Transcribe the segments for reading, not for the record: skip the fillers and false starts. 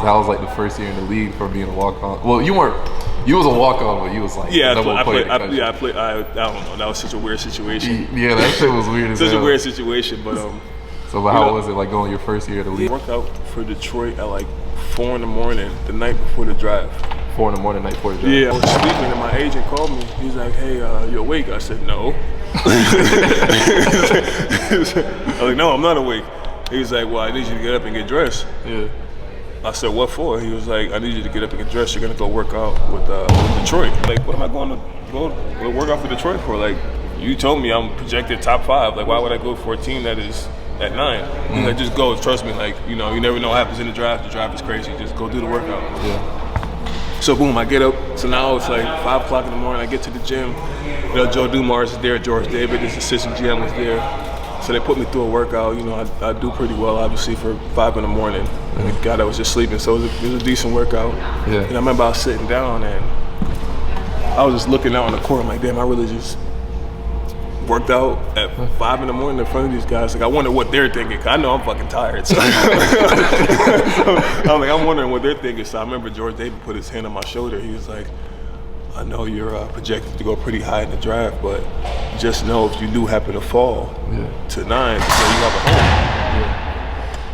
was like the first year in the league for being a walk-on? Well, you weren't. You was a walk-on, but you was like I played. I don't know. That was such a weird situation. Yeah, that shit was weird. Such a weird situation, but So, but how was it like going your first year in the league? I worked out for Detroit at like 4 in the morning, the night before the drive. 4 in the morning, night before the drive. Yeah, I was sleeping and my agent called me. He's like, "Hey, you awake?" I said, "No." I was like, "No, I'm not awake." He was like, "Well, I need you to get up and get dressed." Yeah. I said, "What for?" He was like, "I need you to get up and get dressed. You're gonna go work out with Detroit." Like, what am I going to go work out for Detroit for? Like, you told me I'm projected top 5. Like, why would I go for a team that is at 9? He's like, just go. Trust me. Like, you know, you never know what happens in the draft. The draft is crazy. Just go do the workout. Yeah. So boom, I get up. So now it's like 5 o'clock in the morning. I get to the gym. You know, Joe Dumars is there. George David, his assistant GM, was there. So they put me through a workout. You know, I do pretty well, obviously, for 5 in the morning. And the guy that was just sleeping, so it was a decent workout. Yeah. And I remember I was sitting down and I was just looking out on the court. I'm like, damn, I really just worked out at 5 in the morning in front of these guys. Like, I wonder what they're thinking, 'cause I know I'm fucking tired. So I'm wondering what they're thinking. So I remember George David put his hand on my shoulder. He was like, "I know you're projected to go pretty high in the draft, but just know if you do happen to fall to 9, so you have a home."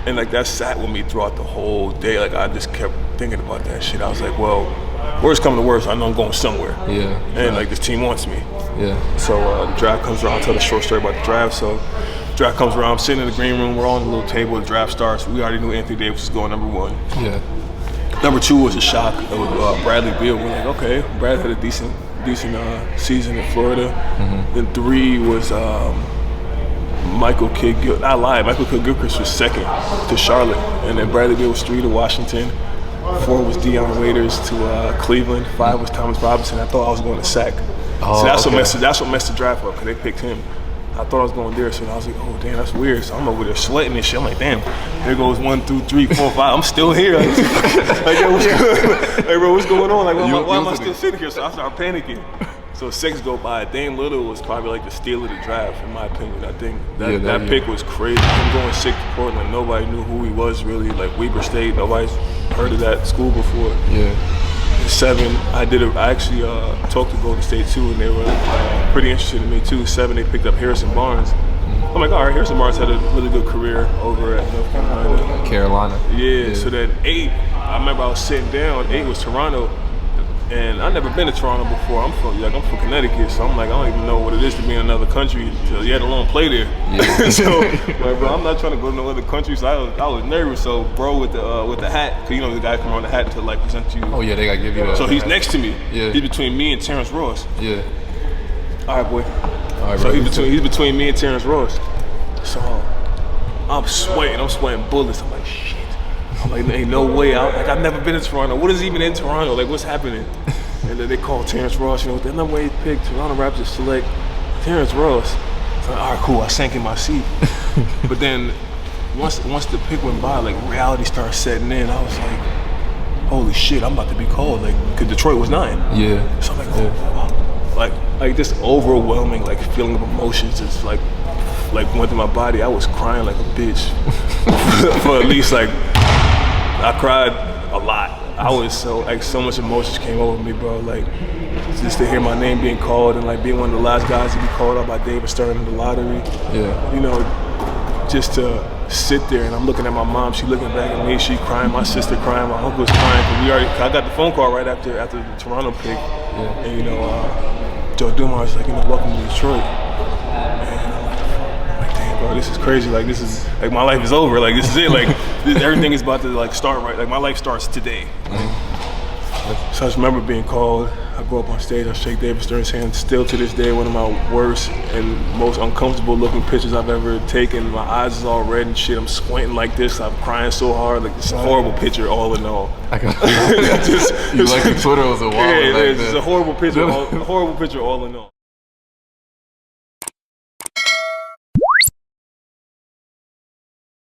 And like that sat with me throughout the whole day. Like I just kept thinking about that shit. I was like, well, worst come to worst, I know I'm going somewhere. Yeah. And like this team wants me. Yeah. So the draft comes around. I'll tell the short story about the draft. So draft comes around. I'm sitting in the green room. We're all on the little table. The draft starts. We already knew Anthony Davis was going number 1. Yeah. Number 2 was a shock. It was Bradley Beal. We're like, okay, Brad had a decent season in Florida. Then 3 was Michael Kidd. I lied. Michael Kidd-Gilchrist was 2nd to Charlotte, and then Bradley Beal was 3 to Washington. 4 was Deion Waiters to Cleveland. 5 was Thomas Robinson. I thought I was going to Sac. Oh, So that's okay. what messed the draft up, because they picked him. I thought I was going there, so I was like, oh damn, that's weird. So I'm over there sweating and shit. I'm like, damn, there goes 1, 2, 3, 4, 5. I'm still here. Like, yo, what's going on? Like, why am I still sitting here? So I started panicking. So 6 go by. Dame Lillard was probably like the steal of the draft, in my opinion. I think that pick was crazy. Him going 6 to Portland, nobody knew who he was really. Like Weber State, nobody's heard of that school before. Yeah. 7, I actually talked to Golden State too, and they were pretty interested in me too. 7, they picked up Harrison Barnes. I'm like, all right, Harrison Barnes had a really good career over at North Carolina. Yeah. So then 8, I remember I was sitting down. 8 was Toronto, and I've never been to Toronto before. I'm from Connecticut, so I'm like, I don't even know what it is to be in another country, to yet alone play there. Yeah. So, like, bro, I'm not trying to go to no other country, so I was nervous. So, bro, with the hat, 'cause you know the guy come on the hat to like present you. Oh yeah, they gotta give you that. So he's next to me. Yeah. He's between me and Terrence Ross. Yeah. All right, boy. All right, So bro. he's between me and Terrence Ross. So I'm sweating bullets. I'm like, shit. I'm like, ain't no way. I've never been to Toronto. What is even in Toronto? Like, what's happening? And then they call Terrence Ross. You know, the number 8 pick, Toronto Raptors select Terrence Ross. So, all right, cool. I sank in my seat. But then once the pick went by, like reality started setting in. I was like, holy shit, I'm about to be called. Like, 'cause Detroit was 9. Yeah. So I'm like, oh, wow. Like this overwhelming like feeling of emotions just like went through my body. I was crying like a bitch for at least like I cried a lot. I was so much emotions came over me, bro. Like just to hear my name being called and like being one of the last guys to be called up by David Stern in the lottery. Yeah. You know, just to sit there and I'm looking at my mom. She looking back at me. She crying. My sister crying. My uncle was crying. I got the phone call right after the Toronto pick. Yeah. And you know, Joe Dumars was like, you know, welcome to Detroit. And I'm like, damn, bro, this is crazy. Like, this is like my life is over. Like, this is it. Like, everything is about to like start right. Like, my life starts today. So I just remember being called. I go up on stage. I shake David Stern's hand. Still to this day, one of my worst and most uncomfortable looking pictures I've ever taken. My eyes is all red and shit. I'm squinting like this. I'm crying so hard. Like, it's a horrible picture, all in all. You like the Twitter was a wild. Yeah, it's a horrible picture. All in all.